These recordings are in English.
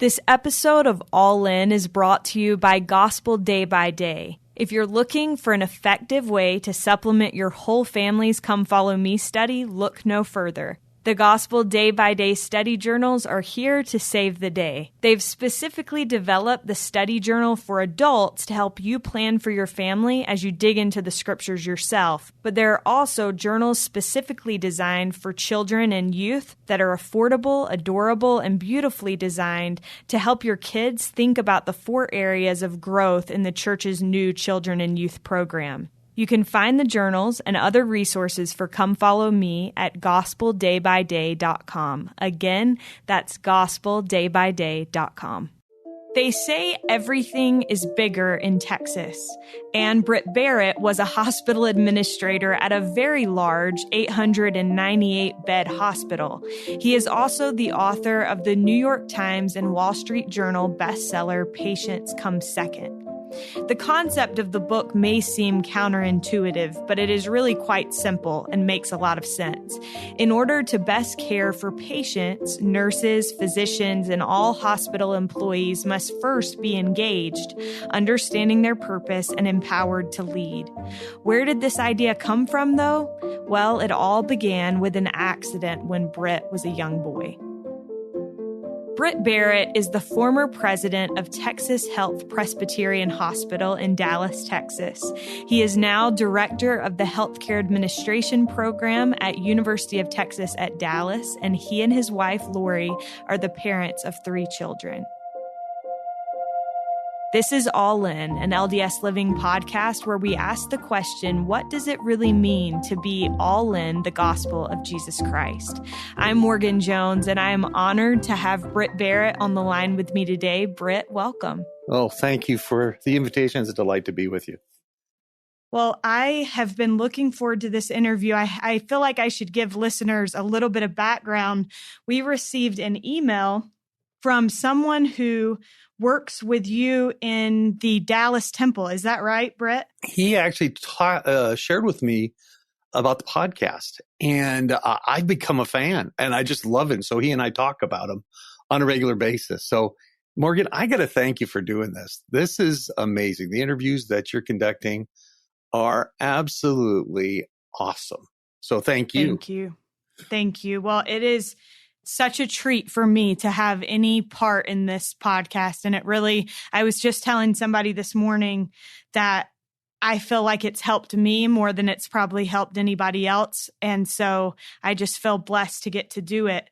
This episode of All In is brought to you by Gospel Day by Day. If you're looking for an effective way to supplement your whole family's Come Follow Me study, look no further. The Gospel Day by Day study journals are here to save the day. They've specifically developed the study journal for adults to help you plan for your family as you dig into the scriptures yourself. But there are also journals specifically designed for children and youth that are affordable, adorable, and beautifully designed to help your kids think about the 4 areas of growth in the church's new children and youth program. You can find the journals and other resources for Come Follow Me at gospeldaybyday.com. Again, that's gospeldaybyday.com. They say everything is bigger in Texas, and Britt Berrett was a hospital administrator at a very large 898-bed hospital. He is also the author of the New York Times and Wall Street Journal bestseller, Patients Come Second. The concept of the book may seem counterintuitive, but it is really quite simple and makes a lot of sense. In order to best care for patients, nurses, physicians, and all hospital employees must first be engaged, understanding their purpose, and empowered to lead. Where did this idea come from, though? Well, it all began with an accident when Britt was a young boy. Britt Berrett is the former president of Texas Health Presbyterian Hospital in Dallas, Texas. He is now director of the Healthcare Administration Program at University of Texas at Dallas, and he and his wife, Lori, are the parents of 3 children. This is All In, an LDS Living podcast where we ask the question, what does it really mean to be all in the gospel of Jesus Christ? I'm Morgan Jones, and I am honored to have Britt Berrett on the line with me today. Britt, welcome. Oh, thank you for the invitation. It's a delight to be with you. Well, I have been looking forward to this interview. I feel like I should give listeners a little bit of background. We received an email from someone who works with you in the Dallas temple. Is that right, Britt? He actually shared with me about the podcast, and I've become a fan, and I just love him. So he and I talk about him on a regular basis. So, Morgan, I got to thank you for doing this. This is amazing. The interviews that you're conducting are absolutely awesome. So thank you. Thank you. Thank you. Well, it is such a treat for me to have any part in this podcast. And I was just telling somebody this morning that I feel like it's helped me more than it's probably helped anybody else. And so I just feel blessed to get to do it.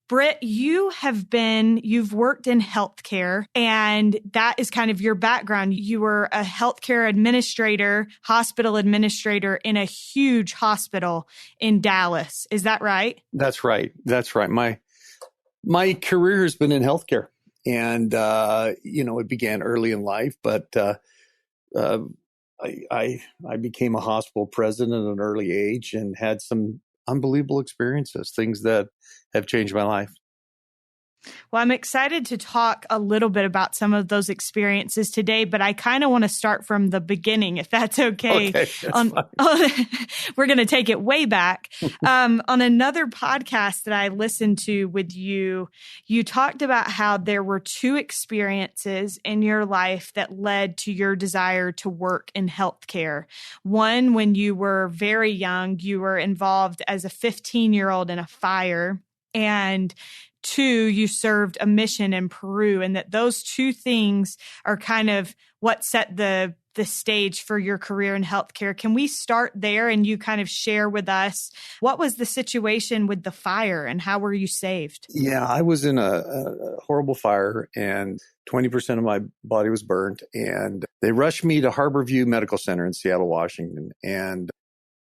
Britt, you've worked in healthcare, and that is kind of your background. You were a healthcare administrator, hospital administrator in a huge hospital in Dallas. Is that right? That's right. That's right. My career has been in healthcare, and it began early in life, but I became a hospital president at an early age and had some unbelievable experiences, things that have changed my life. Well, I'm excited to talk a little bit about some of those experiences today, but I kind of want to start from the beginning, if that's okay. That's fine. We're going to take it way back. On another podcast that I listened to with you, you talked about how there were 2 experiences in your life that led to your desire to work in healthcare. One, when you were very young, you were involved as a 15-year-old in a fire, and 2, you served a mission in Peru, and that those 2 things are kind of what set the stage for your career in healthcare. Can we start there and you kind of share with us what was the situation with the fire and how were you saved? Yeah, I was in a horrible fire, and 20% of my body was burnt, and they rushed me to Harborview Medical Center in Seattle, Washington, and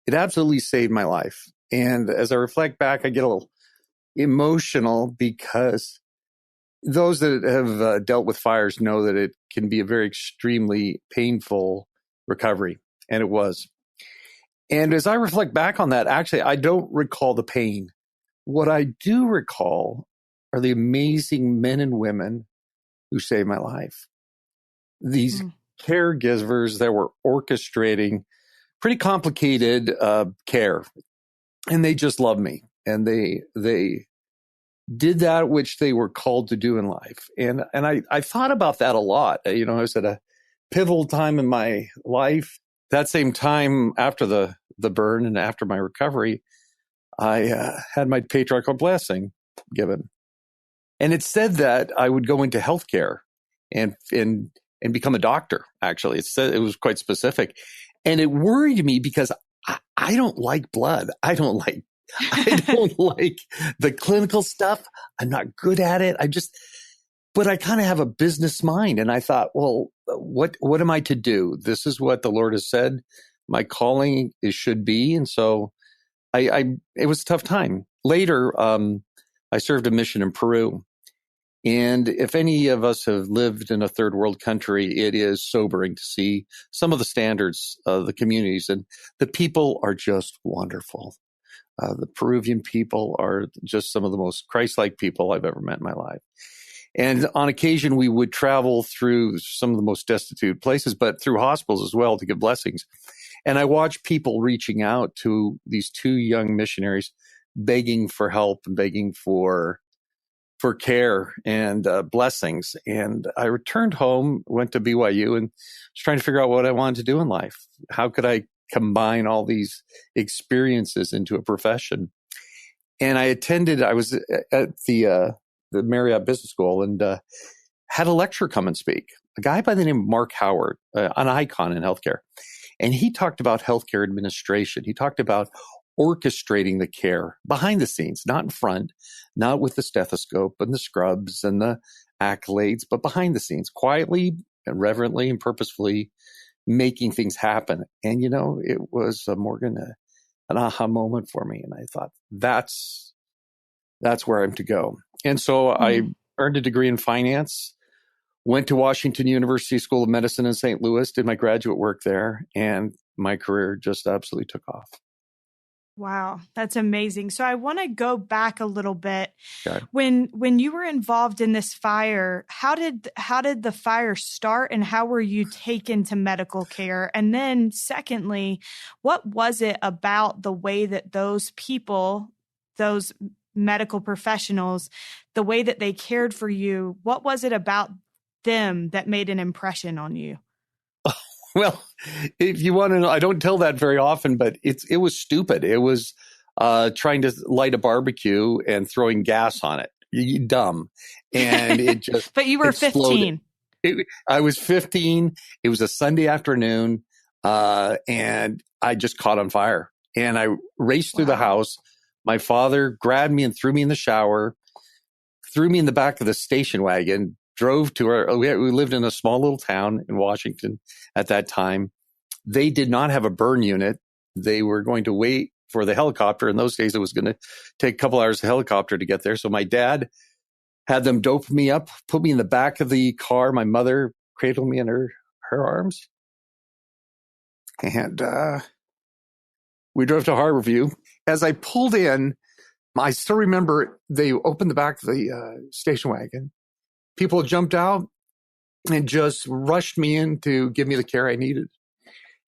it absolutely saved my life. And as I reflect back, I get a little emotional because those that have dealt with fires know that it can be a very extremely painful recovery, and it was. And as I reflect back on that, actually, I don't recall the pain. What I do recall are the amazing men and women who saved my life. These caregivers that were orchestrating pretty complicated care, and they just loved me. And they did that which they were called to do in life. And I thought about that a lot. I was at a pivotal time in my life. That same time after the burn and after my recovery, I had my patriarchal blessing given. And it said that I would go into healthcare and become a doctor, actually. It was quite specific. And it worried me because I don't like blood. I don't like the clinical stuff. I'm not good at it. But I kind of have a business mind. And I thought, well, what am I to do? This is what the Lord has said my calling should be. And so it was a tough time. Later, I served a mission in Peru. And if any of us have lived in a third world country, it is sobering to see some of the standards of the communities. And the people are just wonderful. The Peruvian people are just some of the most Christ-like people I've ever met in my life. And on occasion, we would travel through some of the most destitute places, but through hospitals as well to give blessings. And I watched people reaching out to these two young missionaries, begging for help and begging for care and blessings. And I returned home, went to BYU, and was trying to figure out what I wanted to do in life. How could I combine all these experiences into a profession? And I was at the Marriott Business School and had a lecturer come and speak. A guy by the name of Mark Howard, an icon in healthcare. And he talked about healthcare administration. He talked about orchestrating the care behind the scenes, not in front, not with the stethoscope and the scrubs and the accolades, but behind the scenes, quietly and reverently and purposefully making things happen. And, it was an aha moment for me. And I thought, that's where I'm to go. And so I earned a degree in finance, went to Washington University School of Medicine in St. Louis, did my graduate work there, and my career just absolutely took off. Wow, that's amazing. So I want to go back a little bit. Okay. When you were involved in this fire, how did the fire start, and how were you taken to medical care? And then secondly, what was it about the way that those people, those medical professionals, the way that they cared for you, what was it about them that made an impression on you? Well, if you want to know, I don't tell that very often, but it was stupid. It was trying to light a barbecue and throwing gas on it. Dumb. And it just But you were exploded. 15. I was 15. It was a Sunday afternoon, and I just caught on fire. And I raced through the house. My father grabbed me and threw me in the shower, threw me in the back of the station wagon, drove to we lived in a small little town in Washington at that time. They did not have a burn unit. They were going to wait for the helicopter. In those days, it was going to take a couple hours of helicopter to get there. So my dad had them dope me up, put me in the back of the car. My mother cradled me in her arms. And we drove to Harborview. As I pulled in, I still remember they opened the back of the station wagon. People jumped out and just rushed me in to give me the care I needed.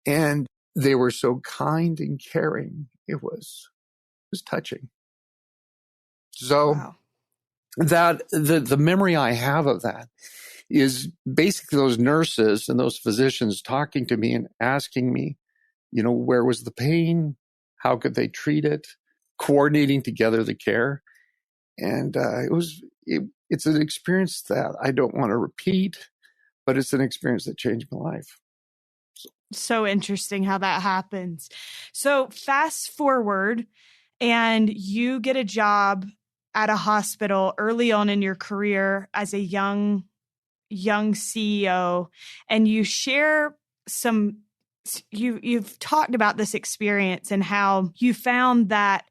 And they were so kind and caring. It was touching. So that the memory I have of that is basically those nurses and those physicians talking to me and asking me, where was the pain? How could they treat it? Coordinating together the care. And it's an experience that I don't want to repeat, but it's an experience that changed my life. So interesting how that happens. So fast forward and you get a job at a hospital early on in your career as a young CEO, and you share you've talked about this experience and how you found that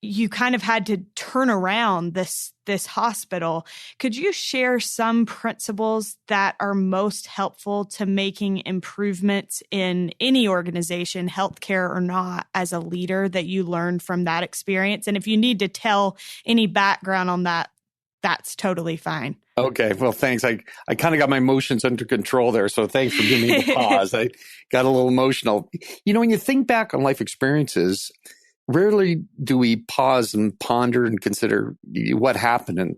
you kind of had to turn around this hospital. Could you share some principles that are most helpful to making improvements in any organization, healthcare or not, as a leader that you learned from that experience? And if you need to tell any background on that, that's totally fine. Okay. Well, thanks. I kind of got my emotions under control there. So thanks for giving me the pause. I got a little emotional. When you think back on life experiences, rarely do we pause and ponder and consider what happened.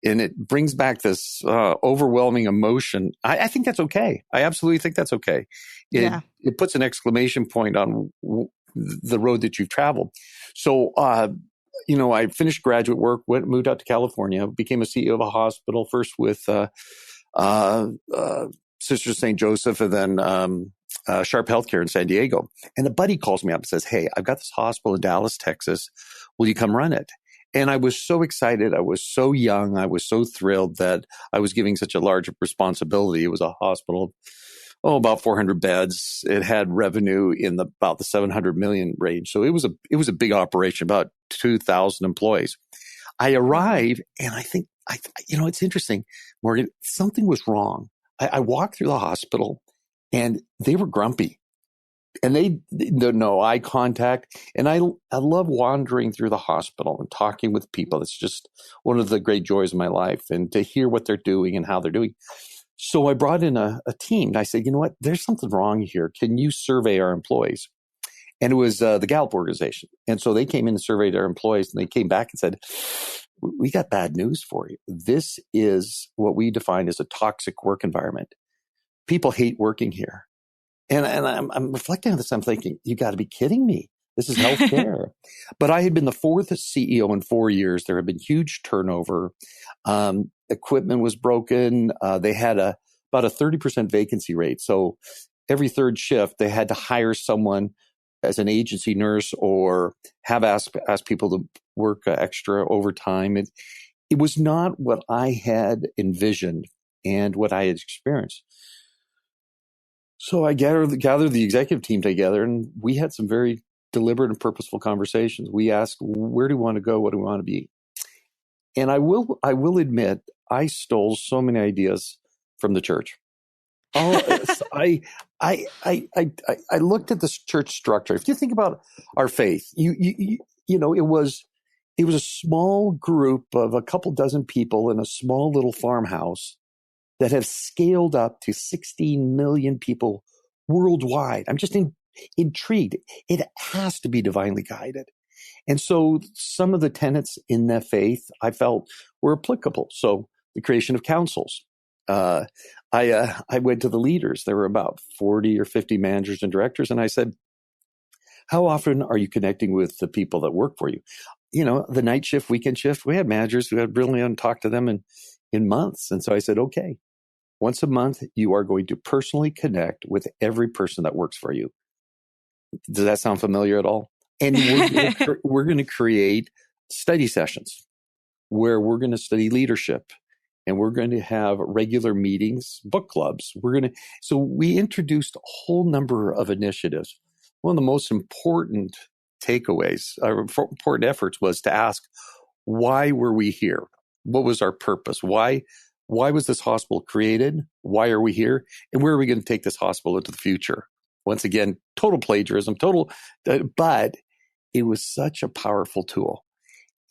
And it brings back this overwhelming emotion. I think that's okay. I absolutely think that's okay. It puts an exclamation point on the road that you've traveled. So, I finished graduate work, moved out to California, became a CEO of a hospital, first with Sister St. Joseph, and then Sharp Healthcare in San Diego. And a buddy calls me up and says, "Hey, I've got this hospital in Dallas, Texas. Will you come run it?" And I was so excited. I was so young. I was so thrilled that I was giving such a large responsibility. It was a hospital, about 400 beds. It had revenue in about the 700 million range. So it was a big operation, about 2,000 employees. I arrive and I think, it's interesting, Morgan, something was wrong. I walked through the hospital and they were grumpy. And they no eye contact. And I love wandering through the hospital and talking with people. It's just one of the great joys of my life, and to hear what they're doing and how they're doing. So I brought in a team. And I said, you know what? There's something wrong here. Can you survey our employees? And it was the Gallup organization. And so they came in and surveyed our employees, and they came back and said, we got bad news for you. This is what we define as a toxic work environment. People hate working here. And I'm reflecting on this. I'm thinking, you got to be kidding me. This is healthcare. But I had been the fourth CEO in 4 years. There had been huge turnover. Equipment was broken. They had about a 30% vacancy rate. So every third shift, they had to hire someone as an agency nurse or have ask people to work extra overtime. It was not what I had envisioned and what I had experienced. So I gathered the executive team together, and we had some very deliberate and purposeful conversations. We asked, where do we want to go? What do we want to be? And I will admit, I stole so many ideas from the church. I looked at this church structure. If you think about our faith, it was a small group of a couple dozen people in a small little farmhouse that have scaled up to 16 million people worldwide. I'm just intrigued. It has to be divinely guided. And so some of the tenets in that faith I felt were applicable. So the creation of councils. I went to the leaders. There were about 40 or 50 managers and directors. And I said, how often are you connecting with the people that work for you? The night shift, weekend shift, we had managers who had really hadn't talked to them in months. And so I said, okay, once a month, you are going to personally connect with every person that works for you. Does that sound familiar at all? And we're going to create study sessions where we're going to study leadership, and we're going to have regular meetings, book clubs. So we introduced a whole number of initiatives. One of the most important takeaways, important efforts was to ask, why were we here? What was our purpose? Why was this hospital created? Why are we here? And where are we going to take this hospital into the future? Once again, total plagiarism, but it was such a powerful tool.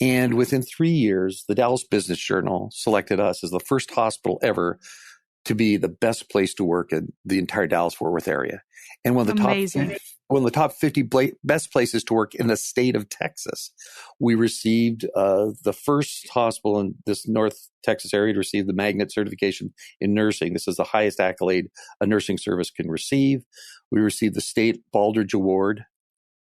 And within 3 years, the Dallas Business Journal selected us as the first hospital ever to be the best place to work in the entire Dallas-Fort Worth area. And one of the top 50 best places to work in the state of Texas. We received the first hospital in this North Texas area to receive the magnet certification in nursing. This is the highest accolade a nursing service can receive. We received the state Baldrige Award.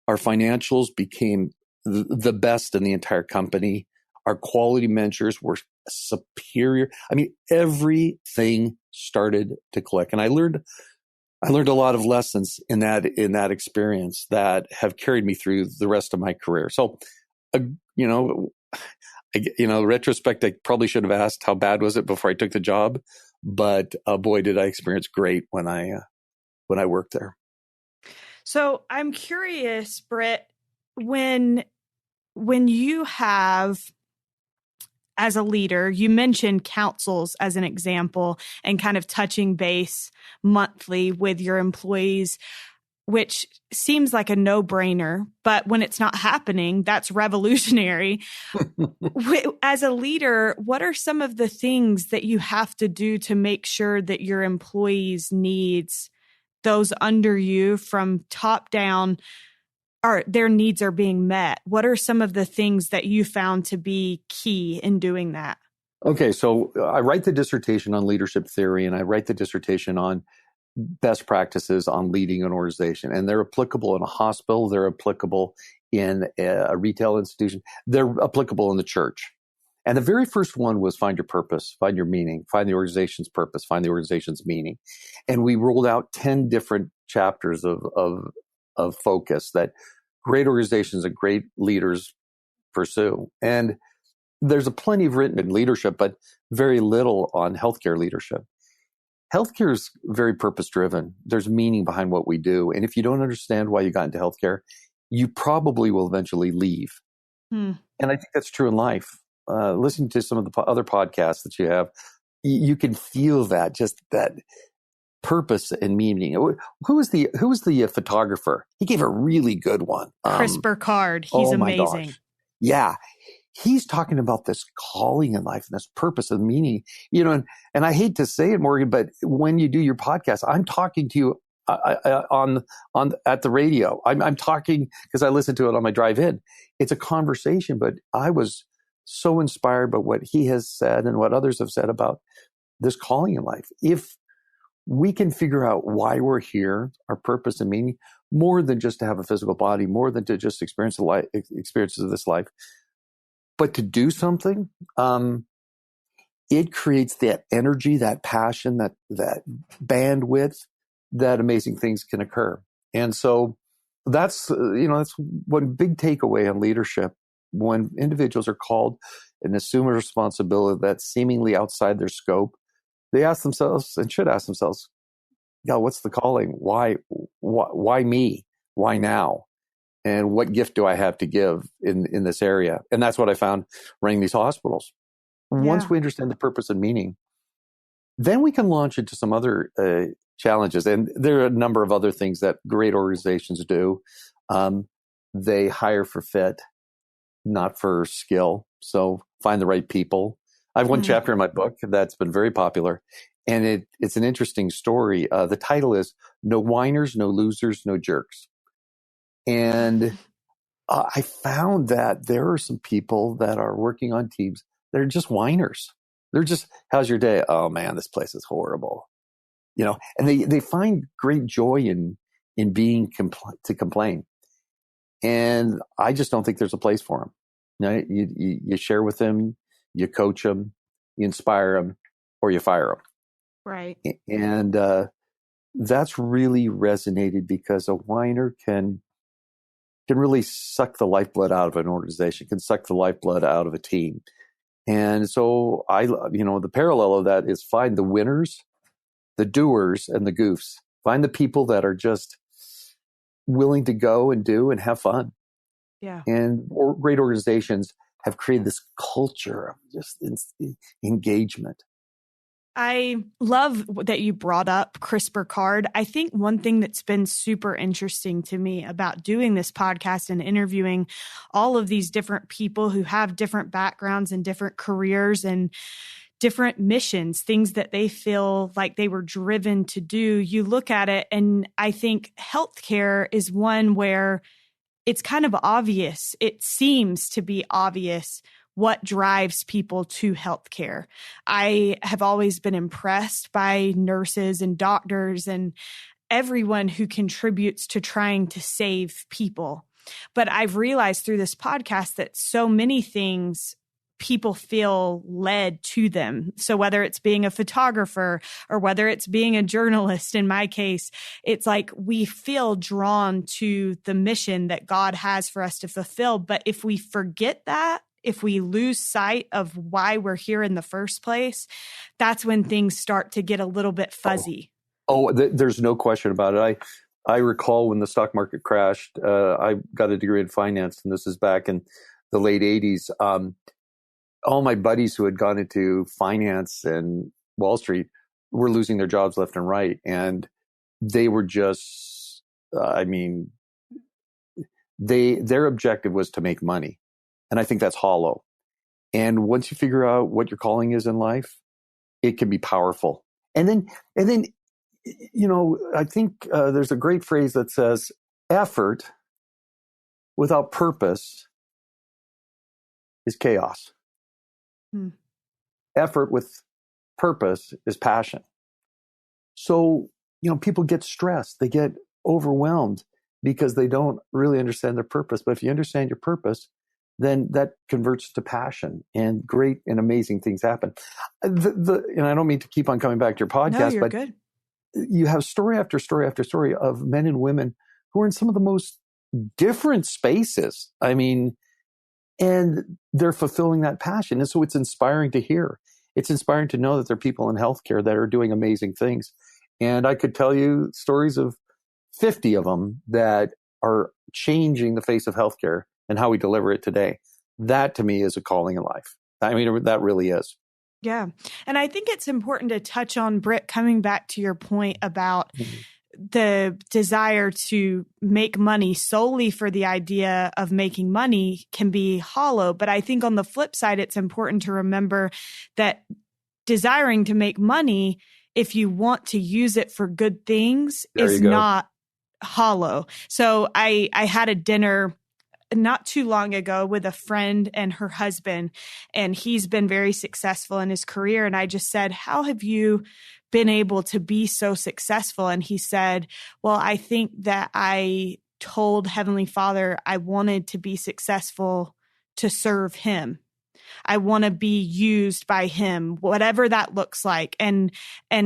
Our financials became the best in the entire company. Our quality measures were superior. I mean, everything started to click. And I learned a lot of lessons in that experience that have carried me through the rest of my career. So, retrospect, I probably should have asked how bad was it before I took the job, but boy, did I experience great when I worked there. So I'm curious, Britt, when you have, as a leader, you mentioned councils as an example and kind of touching base monthly with your employees, which seems like a no-brainer, but when it's not happening, that's revolutionary. As a leader, what are some of the things that you have to do to make sure that your employees' needs, those under you from top down, their needs are being met? What are some of the things that you found to be key in doing that? Okay, so I write the dissertation on leadership theory, and I write the dissertation on best practices on leading an organization. And they're applicable in a hospital, they're applicable in a retail institution, they're applicable in the church. And the very first one was find your purpose, find your meaning, find the organization's purpose, find the organization's meaning. And we rolled out 10 different chapters of focus that great organizations and great leaders pursue. And there's a plenty of written in leadership, but very little on healthcare leadership. Healthcare is very purpose driven. There's meaning behind what we do. And if you don't understand why you got into healthcare, you probably will eventually leave. And I think that's true in life. Listening to some of the other podcasts that you have, you can feel that, just that purpose and meaning. Who was the photographer? He gave a really good one. Chris Burkard. He's amazing. Gosh. Yeah. He's talking about this calling in life and this purpose and meaning, and I hate to say it, Morgan, but when you do your podcast, I'm talking to you at the radio. I'm talking because I listen to it on my drive in. It's a conversation, but I was so inspired by what he has said and what others have said about this calling in life. If we can figure out why we're here, our purpose and meaning, more than just to have a physical body, more than to just experience the experiences of this life, but to do something, it creates that energy, that passion, that bandwidth, that amazing things can occur. And so that's one big takeaway on leadership. When individuals are called and assume a responsibility that's seemingly outside their scope, they ask themselves and should ask themselves, what's the calling? Why me? Why now? And what gift do I have to give in this area? And that's what I found running these hospitals. Yeah. Once we understand the purpose and meaning, then we can launch into some other challenges. And there are a number of other things that great organizations do. They hire for fit, not for skill. So find the right people. I have one chapter in my book that's been very popular. And it's an interesting story. The title is No Whiners, No Losers, No Jerks. And I found that there are some people that are working on teams that are just whiners. They're just, how's your day? Oh man, this place is horrible. And they find great joy in being to complain. And I just don't think there's a place for them. You share with them, you coach them, you inspire them, or you fire them. Right. And that's really resonated because a whiner can really suck the lifeblood out of an organization, can suck the lifeblood out of a team. And so the parallel of that is find the winners, the doers, and the goofs. Find the people that are just willing to go and do and have fun. Yeah. And great organizations have created this culture of just engagement. I love that you brought up Chris Burkard. I think one thing that's been super interesting to me about doing this podcast and interviewing all of these different people who have different backgrounds and different careers and different missions, things that they feel like they were driven to do, you look at it, and I think healthcare is one where it's kind of obvious. It seems to be obvious what drives people to healthcare. I have always been impressed by nurses and doctors and everyone who contributes to trying to save people. But I've realized through this podcast that so many things people feel led to them. So whether it's being a photographer or whether it's being a journalist, in my case, it's like we feel drawn to the mission that God has for us to fulfill. But if we forget that, if we lose sight of why we're here in the first place, that's when things start to get a little bit fuzzy. There's no question about it. I recall when the stock market crashed, I got a degree in finance, and this is back in the late 80s. All my buddies who had gone into finance and Wall Street were losing their jobs left and right. And they were just, their objective was to make money. And I think that's hollow. And once you figure out what your calling is in life, it can be powerful. And then, I think there's a great phrase that says effort without purpose is chaos. Effort with purpose is passion. So, people get stressed. They get overwhelmed because they don't really understand their purpose. But if you understand your purpose, then that converts to passion, and great and amazing things happen. And I don't mean to keep on coming back to your podcast, no, you're but good. You have story after story after story of men and women who are in some of the most different spaces. I mean, and they're fulfilling that passion. And so it's inspiring to hear. It's inspiring to know that there are people in healthcare that are doing amazing things. And I could tell you stories of 50 of them that are changing the face of healthcare and how we deliver it today. That to me is a calling in life. I mean, that really is. Yeah. And I think it's important to touch on, Britt, coming back to your point about the desire to make money solely for the idea of making money can be hollow. But I think on the flip side, it's important to remember that desiring to make money, if you want to use it for good things, is not hollow. So I had a dinner not too long ago with a friend and her husband, and he's been very successful in his career. And I just said, how have you been able to be so successful? And he said, well, I think that I told Heavenly Father I wanted to be successful to serve him. I want to be used by him, whatever that looks like. And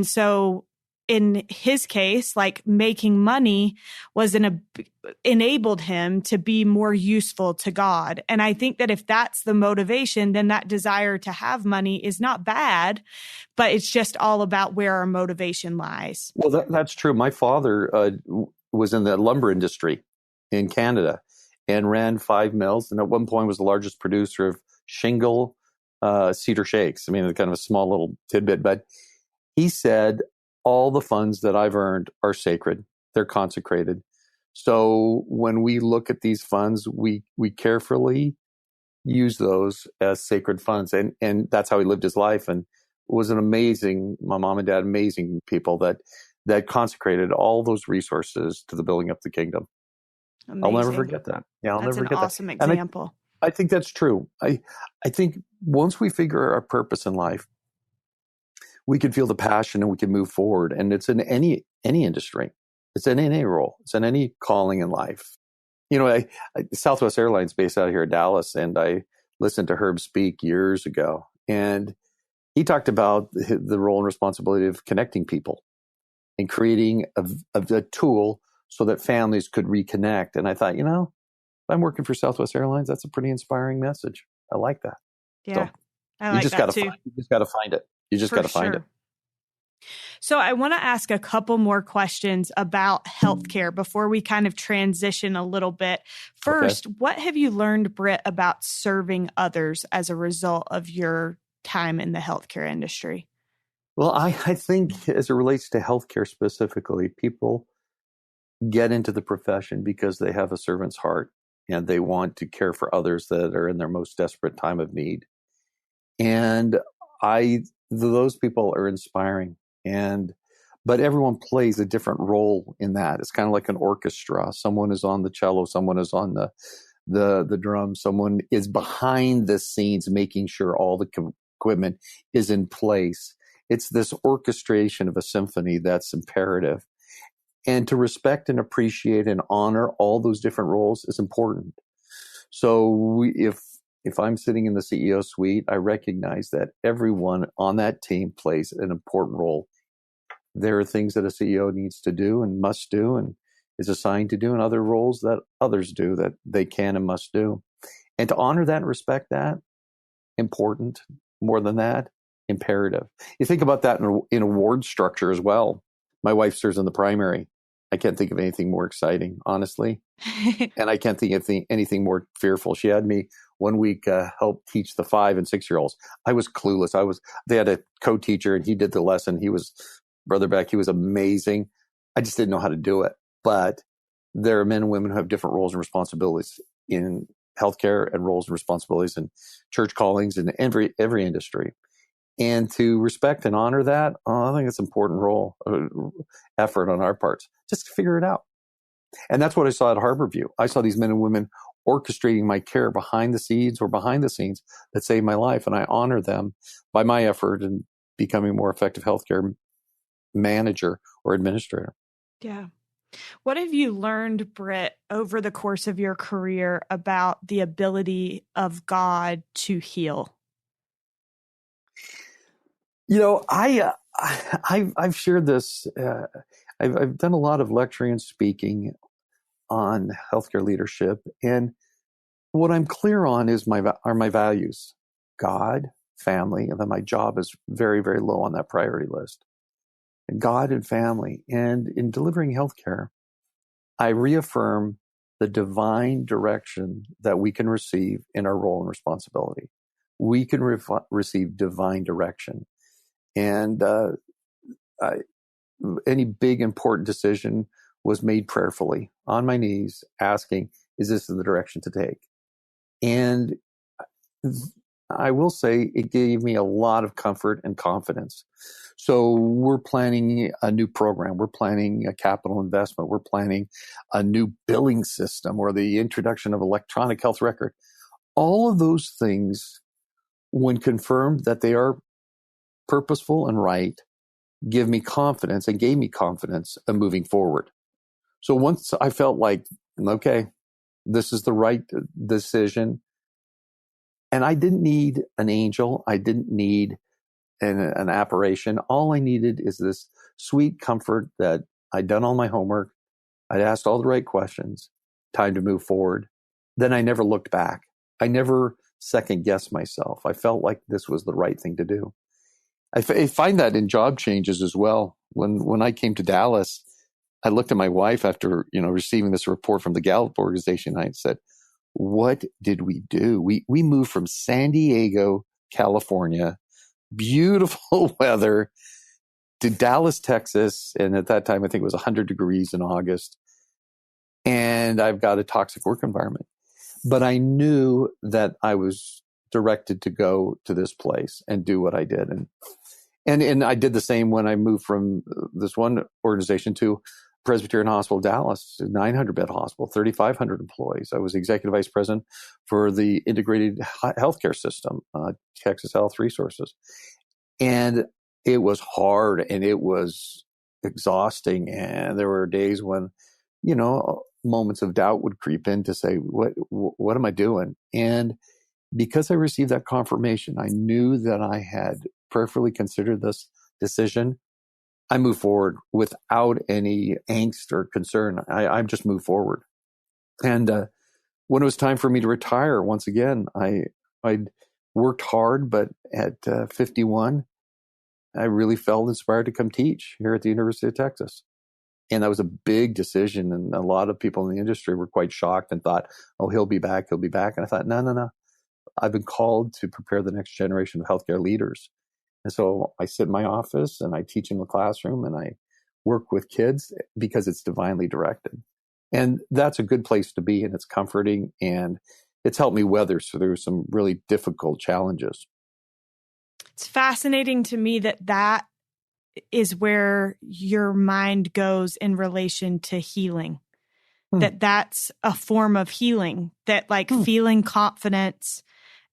so in his case, like making money was enabled him to be more useful to God. And I think that if that's the motivation, then that desire to have money is not bad, but it's just all about where our motivation lies. Well, that's true. My father was in the lumber industry in Canada and ran 5 mills, and at one point was the largest producer of shingle cedar shakes. I mean, kind of a small little tidbit, but he said, all the funds that I've earned are sacred. They're consecrated. So when we look at these funds, we carefully use those as sacred funds. And that's how he lived his life. And was my mom and dad, amazing people that consecrated all those resources to the building up the kingdom. Amazing. I'll never forget that. Yeah, I'll never forget that. That's an awesome example. I think that's true. I think once we figure our purpose in life, we can feel the passion and we can move forward. And it's in any industry. It's in any role. It's in any calling in life. Southwest Airlines based out of here in Dallas, and I listened to Herb speak years ago. And he talked about the role and responsibility of connecting people and creating a tool so that families could reconnect. And I thought, if I'm working for Southwest Airlines, that's a pretty inspiring message. I like that. Yeah, so I like that too. You just got to find it. You just got to find it. So I want to ask a couple more questions about healthcare before we kind of transition a little bit. First, What have you learned, Britt, about serving others as a result of your time in the healthcare industry? Well, I think as it relates to healthcare specifically, people get into the profession because they have a servant's heart and they want to care for others that are in their most desperate time of need. And those people are inspiring, but everyone plays a different role in that. It's kind of like an orchestra. Someone is on the cello, someone is on the drums, someone is behind the scenes making sure all the equipment is in place. It's this orchestration of a symphony that's imperative. And to respect and appreciate and honor all those different roles is important. So if I'm sitting in the CEO suite, I recognize that everyone on that team plays an important role. There are things that a CEO needs to do and must do and is assigned to do, and other roles that others do that they can and must do. And to honor that and respect that, important. More than that, imperative. You think about that in award structure as well. My wife serves in the primary. I can't think of anything more exciting, honestly. And I can't think of anything more fearful. She had me one week help teach the 5 and 6-year-olds. I was clueless. They had a co-teacher and he did the lesson. Brother Beck, he was amazing. I just didn't know how to do it. But there are men and women who have different roles and responsibilities in healthcare and roles and responsibilities in church callings in every industry. And to respect and honor that, I think it's an important effort on our parts, just to figure it out. And that's what I saw at Harborview. I saw these men and women orchestrating my care behind the scenes that saved my life. And I honor them by my effort in becoming a more effective healthcare manager or administrator. Yeah. What have you learned, Britt, over the course of your career about the ability of God to heal? I've shared this. I've done a lot of lecturing and speaking on healthcare leadership, and what I'm clear on are my values: God, family, and then my job is very, very low on that priority list. God and family, and in delivering healthcare, I reaffirm the divine direction that we can receive in our role and responsibility. We can receive divine direction. And any big, important decision was made prayerfully on my knees, asking, is this the direction to take? And I will say it gave me a lot of comfort and confidence. So we're planning a new program. We're planning a capital investment. We're planning a new billing system or the introduction of electronic health record. All of those things, when confirmed that they are purposeful and right, give me confidence and gave me confidence in moving forward. So once I felt like, okay, this is the right decision, and I didn't need an angel, I didn't need an apparition. All I needed is this sweet comfort that I'd done all my homework, I'd asked all the right questions, time to move forward. Then I never looked back. I never second guessed myself. I felt like this was the right thing to do. I find that in job changes as well. When I came to Dallas, I looked at my wife after receiving this report from the Gallup organization. I said, "What did we do? We moved from San Diego, California, beautiful weather, to Dallas, Texas, and at that time I think it was 100 degrees in August. And I've got a toxic work environment, but I knew that I was directed to go to this place and do what I did." And I did the same when I moved from this one organization to Presbyterian Hospital Dallas, 900-bed hospital, 3,500 employees. I was executive vice president for the integrated healthcare system, Texas Health Resources. And it was hard and it was exhausting. And there were days when, moments of doubt would creep in to say, what am I doing? And because I received that confirmation, I knew that I had prayerfully considered this decision. I moved forward without any angst or concern. I just moved forward. And when it was time for me to retire, once again, I'd worked hard, but at 51, I really felt inspired to come teach here at the University of Texas. And that was a big decision. And a lot of people in the industry were quite shocked and thought, oh, he'll be back. And I thought, no. I've been called to prepare the next generation of healthcare leaders. And so I sit in my office and I teach in the classroom and I work with kids because it's divinely directed. And that's a good place to be, and it's comforting, and it's helped me weather through some really difficult challenges. It's fascinating to me that is where your mind goes in relation to healing. That's a form of healing, that feeling confidence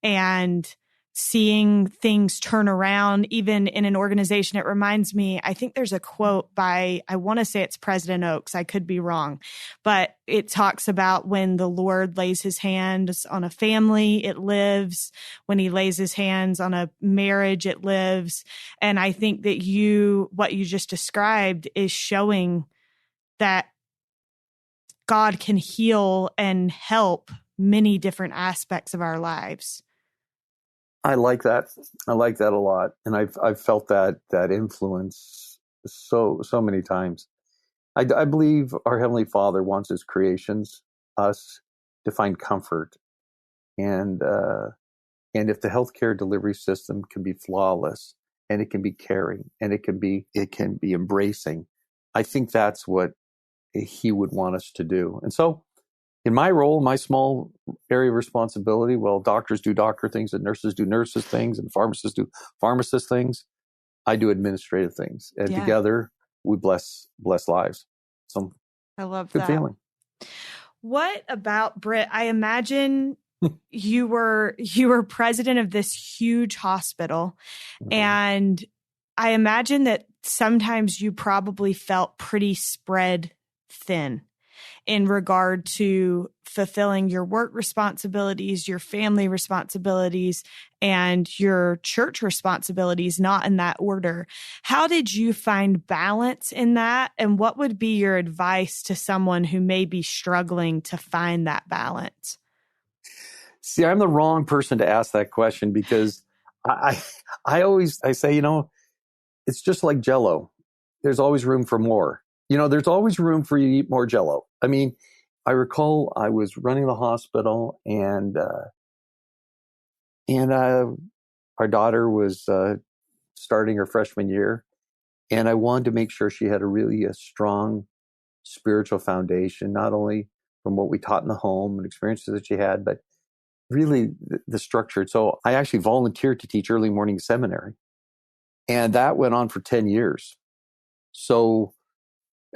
and seeing things turn around, even in an organization. It reminds me, I think there's a quote by, I want to say it's President Oaks. I could be wrong, but it talks about when the Lord lays his hands on a family, it lives. When he lays his hands on a marriage, it lives. And I think that what you just described is showing that God can heal and help many different aspects of our lives. I like that. I like that a lot. And I've felt that influence so many times. I believe our Heavenly Father wants his creations, us, to find comfort. And if the healthcare delivery system can be flawless, and it can be caring, and it can be embracing, I think that's what he would want us to do. And so in my role, my small area of responsibility, well, doctors do doctor things and nurses do nurses things and pharmacists do pharmacist things. I do administrative things. And together we bless lives. So I love good that. feeling. What about Britt? I imagine you were president of this huge hospital, and I imagine that sometimes you probably felt pretty spread thin in regard to fulfilling your work responsibilities, your family responsibilities, and your church responsibilities, not in that order. How did you find balance in that? And what would be your advice to someone who may be struggling to find that balance? See, I'm the wrong person to ask that question because I say, it's just like Jello. There's always room for more. There's always room for you to eat more Jello. I mean, I recall I was running the hospital and our daughter was starting her freshman year, and I wanted to make sure she had a strong spiritual foundation, not only from what we taught in the home and experiences that she had, but really the structure. So I actually volunteered to teach early morning seminary, and that went on for 10 years. So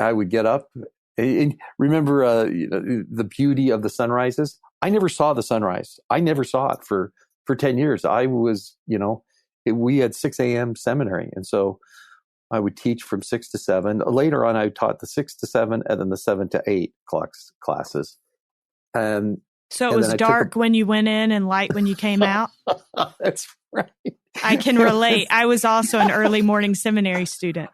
I would get up and remember the beauty of the sunrises. I never saw the sunrise. I never saw it for 10 years. I was, we had 6 a.m. seminary. And so I would teach from 6 to 7. Later on, I taught the 6 to 7 and then the 7 to 8 classes. So it was dark when you went in and light when you came out? That's right. I can relate. I was also an early morning seminary student.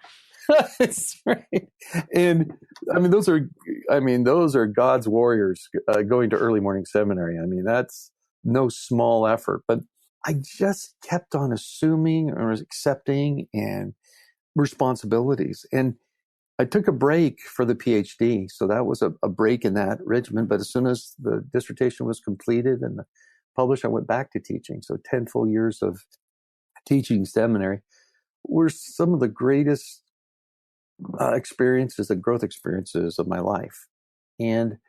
That's right. And those are God's warriors going to early morning seminary. I mean, that's no small effort, but I just kept on assuming or accepting and responsibilities. And I took a break for the PhD. So that was a break in that regimen. But as soon as the dissertation was completed and published, I went back to teaching. So 10 full years of teaching seminary were some of the greatest experiences and growth experiences of my life. And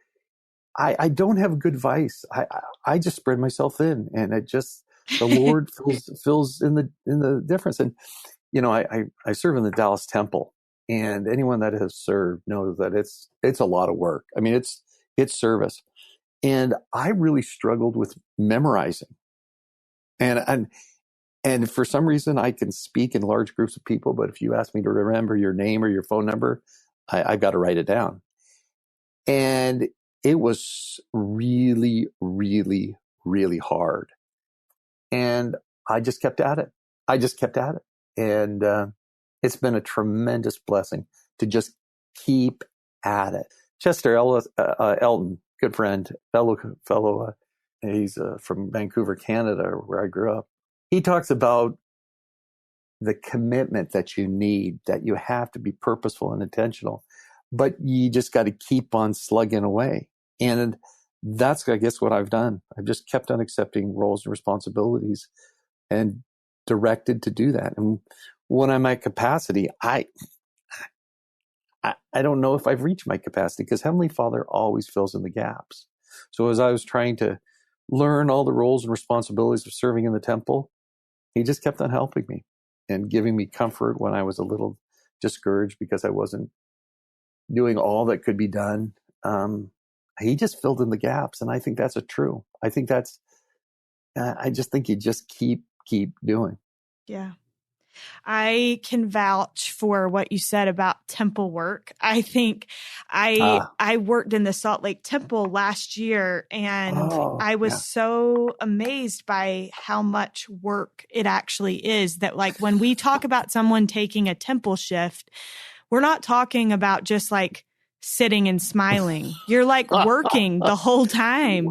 I don't have good advice. I just spread myself thin, and the Lord fills in the difference. And I serve in the Dallas Temple, and anyone that has served knows that it's a lot of work. I mean, it's service, and I really struggled with memorizing, and for some reason, I can speak in large groups of people, but if you ask me to remember your name or your phone number, I've got to write it down. And it was really, really, really hard. And I just kept at it. And it's been a tremendous blessing to just keep at it. Chester Elton, good friend, fellow, he's from Vancouver, Canada, where I grew up. He talks about the commitment that you need, that you have to be purposeful and intentional, but you just got to keep on slugging away. And that's, I guess, what I've done. I've just kept on accepting roles and responsibilities and directed to do that. And when I'm at capacity, I don't know if I've reached my capacity, because Heavenly Father always fills in the gaps. So as I was trying to learn all the roles and responsibilities of serving in the temple, He just kept on helping me and giving me comfort when I was a little discouraged because I wasn't doing all that could be done. He just filled in the gaps. And I think that's true. I think I just think you just keep doing. Yeah. I can vouch for what you said about temple work. I think I worked in the Salt Lake Temple last year, and I was so amazed by how much work it actually is. That, like, when we talk about someone taking a temple shift, we're not talking about just like sitting and smiling. You're like working the whole time.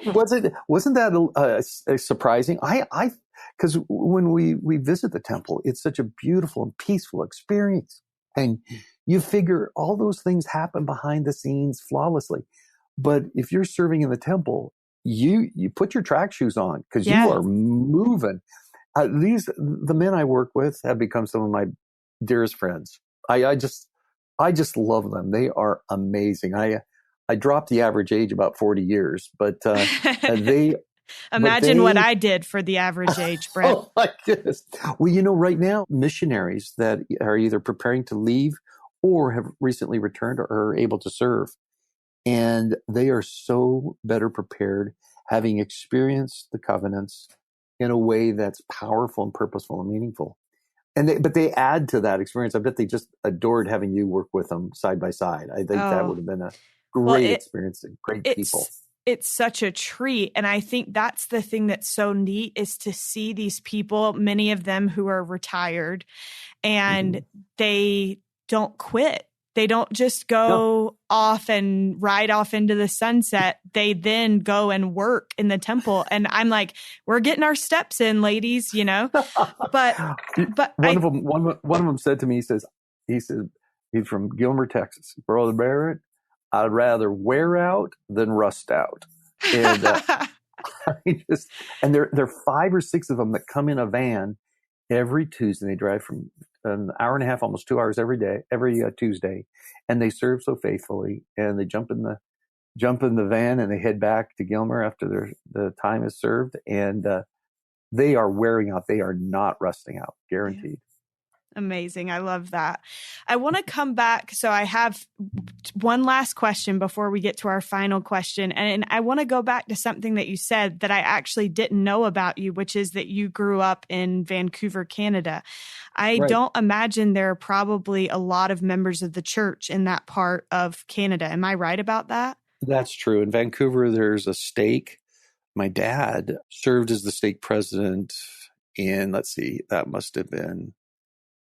Wasn't that surprising? Because when we visit the temple, it's such a beautiful and peaceful experience. And you figure all those things happen behind the scenes flawlessly. But if you're serving in the temple, you put your track shoes on, because you are moving. The men I work with have become some of my dearest friends. I just love them. They are amazing. I dropped the average age about 40 years, but they... Imagine what I did for the average age, Brett. Oh my goodness. Well, right now, missionaries that are either preparing to leave or have recently returned are able to serve. And they are so better prepared, having experienced the covenants in a way that's powerful and purposeful and meaningful. But they add to that experience. I bet they just adored having you work with them side by side. I think that would have been a great experience and great people. It's such a treat. And I think that's the thing that's so neat is to see these people, many of them who are retired, and they don't quit. They don't just go off and ride off into the sunset. They then go and work in the temple. And I'm like, we're getting our steps in, ladies, you know. But one of them said to me, he says he's from Gilmer, Texas. Brother Barrett, I'd rather wear out than rust out. And and there are 5 or 6 of them that come in a van every Tuesday. They drive from an hour and a half, almost 2 hours every Tuesday, and they serve so faithfully. And they jump in the van and they head back to Gilmer after the time is served. And they are wearing out. They are not rusting out, guaranteed. Yeah. Amazing. I love that. I want to come back. So I have one last question before we get to our final question. And I want to go back to something that you said that I actually didn't know about you, which is that you grew up in Vancouver, Canada. I don't imagine there are probably a lot of members of the church in that part of Canada. Am I right about that? That's true. In Vancouver, there's a stake. My dad served as the stake president in, that must have been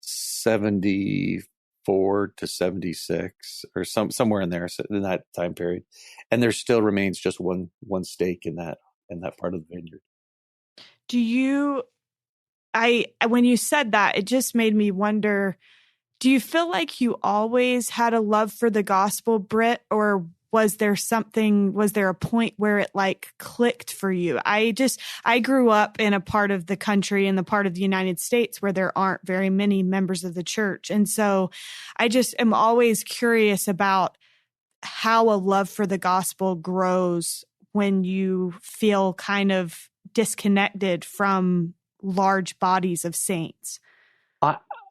74 to 76 or somewhere in there, in that time period. And there still remains just one stake in that part of the vineyard. When you said that, it just made me wonder, do you feel like you always had a love for the gospel, Britt, or was there a point where it like clicked for you? I grew up in a part of the country, in the part of the United States where there aren't very many members of the church. And so I just am always curious about how a love for the gospel grows when you feel kind of disconnected from large bodies of saints.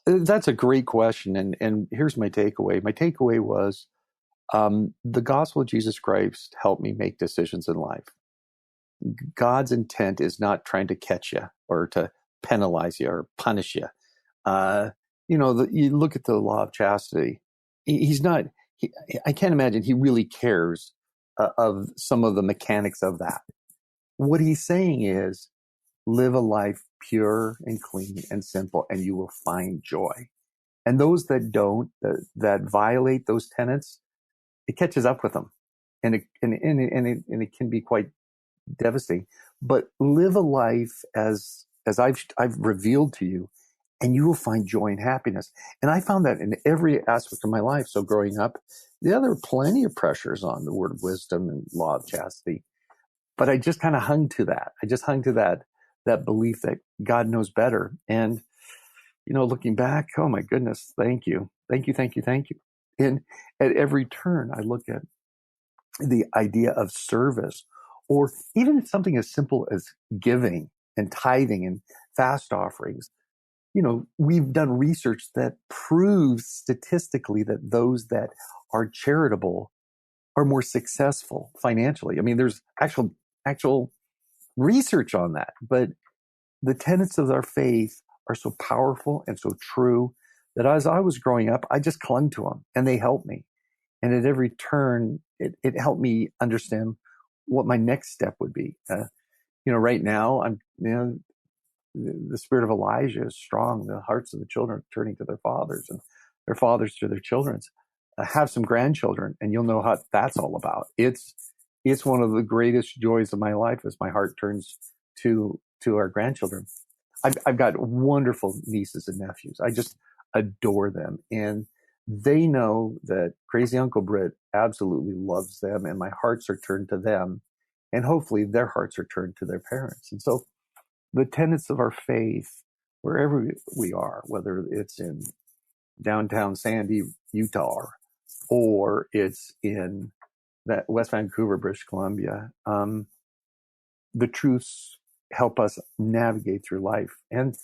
That's a great question. And here's my takeaway. My takeaway was, the gospel of Jesus Christ helped me make decisions in life. God's intent is not trying to catch you or to penalize you or punish you. You look at the law of chastity. I can't imagine he really cares of some of the mechanics of that. What he's saying is, live a life pure and clean and simple, and you will find joy. And those that don't, that violate those tenets, it catches up with them, and it can be quite devastating. But live a life as I've revealed to you, and you will find joy and happiness. And I found that in every aspect of my life. So growing up, there were plenty of pressures on the word of wisdom and law of chastity, but I just kind of hung to that. I just hung to that belief that God knows better. And looking back, oh my goodness, thank you. And at every turn, I look at the idea of service, or even something as simple as giving and tithing and fast offerings. We've done research that proves statistically that those that are charitable are more successful financially. I mean, there's actual research on that. But the tenets of our faith are so powerful and so true that as I was growing up, I just clung to them, and they helped me. And at every turn, it helped me understand what my next step would be. Right now, the spirit of Elijah is strong. The hearts of the children turning to their fathers, and their fathers to their children. Have some grandchildren, and you'll know how that's all about. It's one of the greatest joys of my life as my heart turns to our grandchildren. I've got wonderful nieces and nephews. I just adore them. And they know that Crazy Uncle Britt absolutely loves them, and my hearts are turned to them. And hopefully their hearts are turned to their parents. And so the tenets of our faith, wherever we are, whether it's in downtown Sandy, Utah, or it's in that West Vancouver, British Columbia, the truths help us navigate through life. And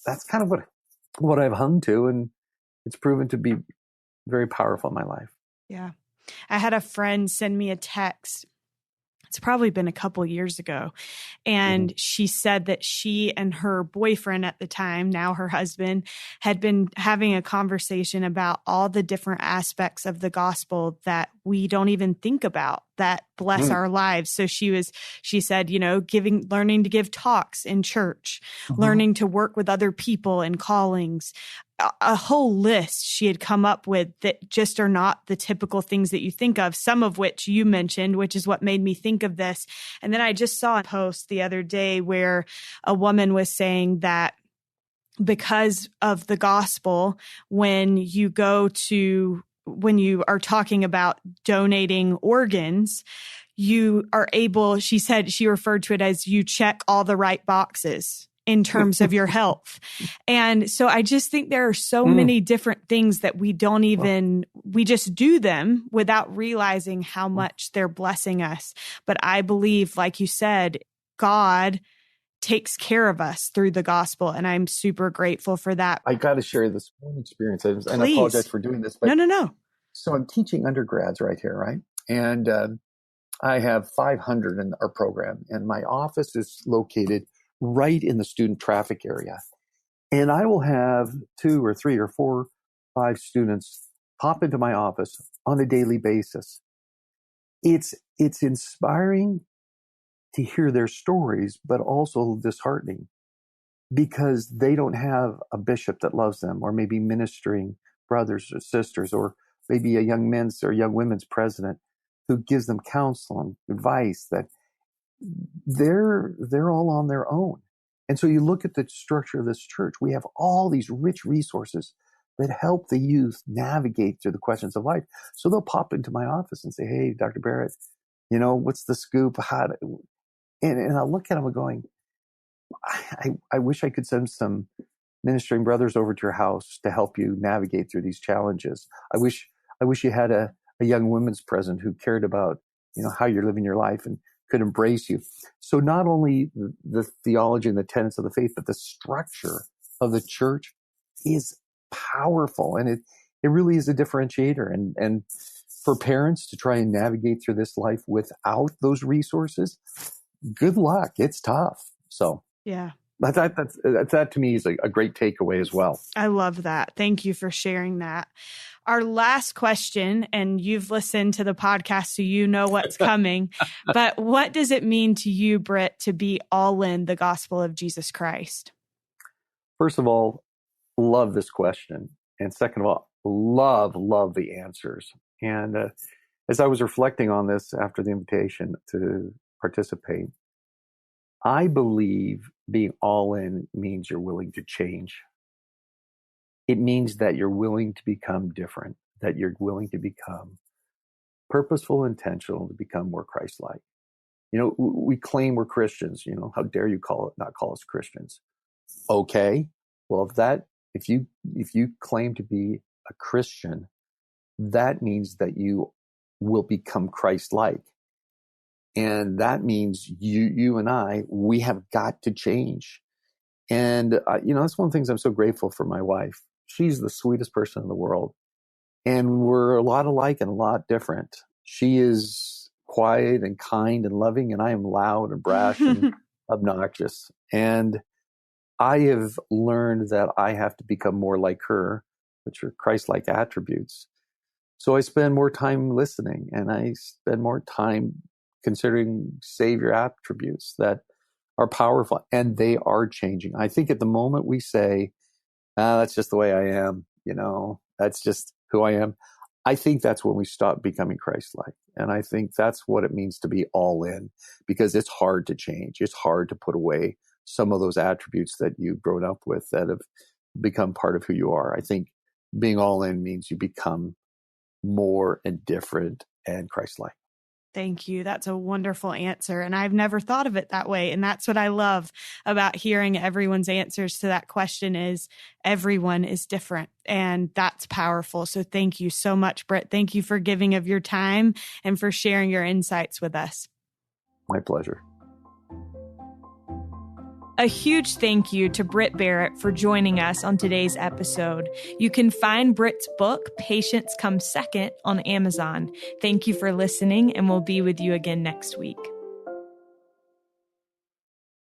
that's kind of what I've hung to, and it's proven to be very powerful in my life. Yeah. I had a friend send me a text. It's probably been a couple years ago. And she said that she and her boyfriend at the time, now her husband, had been having a conversation about all the different aspects of the gospel that we don't even think about that bless our lives. So she said, learning to give talks in church, learning to work with other people in callings, a whole list she had come up with that just are not the typical things that you think of, some of which you mentioned, which is what made me think of this. And then I just saw a post the other day where a woman was saying that because of the gospel, when you are talking about donating organs, you are able, she said, she referred to it as you check all the right boxes in terms of your health. And so I just think there are so many different things that we just do them without realizing how much they're blessing us. But I believe, like you said, God takes care of us through the gospel. And I'm super grateful for that. I got to share this one experience. And I Please. apologize for doing this. But No. So I'm teaching undergrads right here, right? And I have 500 in our program. And my office is located right in the student traffic area. And I will have 2 or 3 or 4, 5 students pop into my office on a daily basis. It's inspiring to hear their stories, but also disheartening because they don't have a bishop that loves them, or maybe ministering brothers or sisters, or maybe a young men's or young women's president who gives them counsel and advice. That they're all on their own. And so you look at the structure of this church, we have all these rich resources that help the youth navigate through the questions of life. So they'll pop into my office and say, "Hey, Dr. Berrett, what's the scoop?" And I'll look at them and going, I wish I could send some ministering brothers over to your house to help you navigate through these challenges. I wish you had a young women's president who cared about, how you're living your life and could embrace you. So not only the theology and the tenets of the faith, but the structure of the church is powerful. And it really is a differentiator. And for parents to try and navigate through this life without those resources, good luck. It's tough. So yeah, that to me is a great takeaway as well. I love that. Thank you for sharing that. Our last question, and you've listened to the podcast, so you know what's coming, but what does it mean to you, Britt, to be all in the gospel of Jesus Christ? First of all, love this question. And second of all, love the answers. And as I was reflecting on this after the invitation to participate, I believe being all in means you're willing to change. It means that you're willing to become different, that you're willing to become purposeful, intentional, to become more Christ-like. We claim we're Christians. How dare you not call us Christians? Okay. Well, if you claim to be a Christian, that means that you will become Christ-like. And that means you and we have got to change. And, that's one of the things I'm so grateful for my wife. She's the sweetest person in the world. And we're a lot alike and a lot different. She is quiet and kind and loving, and I am loud and brash and obnoxious. And I have learned that I have to become more like her, which are Christ-like attributes. So I spend more time listening, and I spend more time considering Savior attributes that are powerful, and they are changing. I think at the moment we say, that's just the way I am, that's just who I am, I think that's when we stop becoming Christ-like. And I think that's what it means to be all in, because it's hard to change. It's hard to put away some of those attributes that you've grown up with that have become part of who you are. I think being all in means you become more and different and Christ-like. Thank you. That's a wonderful answer. And I've never thought of it that way. And that's what I love about hearing everyone's answers to that question is everyone is different. And that's powerful. So thank you so much, Britt. Thank you for giving of your time and for sharing your insights with us. My pleasure. A huge thank you to Britt Berrett for joining us on today's episode. You can find Britt's book, Patience Comes Second, on Amazon. Thank you for listening, and we'll be with you again next week.